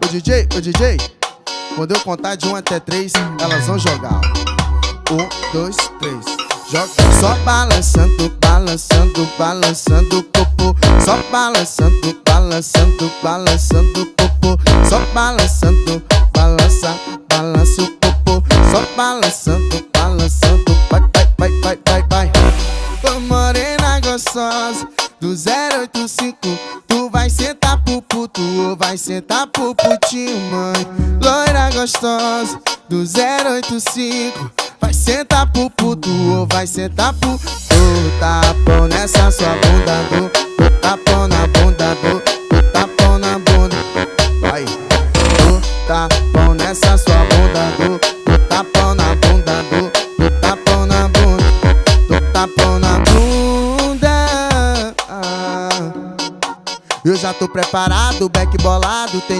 Ô DJ, quando eu contar de 1 até 3, elas vão jogar. 1, 2, 3, joga. Só balançando, balançando, balançando o popô. Só balançando, balançando, balançando o popô. Só balançando, balança, balança o popô. Só balançando, balançando, vai, vai, vai, vai, vai, vai. Ô morena gostosa do 085, tu vai sentar pro puto ou vai sentar pro putinho, mãe? Loira gostosa do 085, vai sentar pro puto ou vai sentar pro... Do tapão nessa sua bunda, do tapão na bunda, do tapão na bunda. Vai, do tapão nessa sua bunda, do tapão na bunda, do tapão na bunda, do tapão na bunda. Eu já tô preparado, back bolado, tem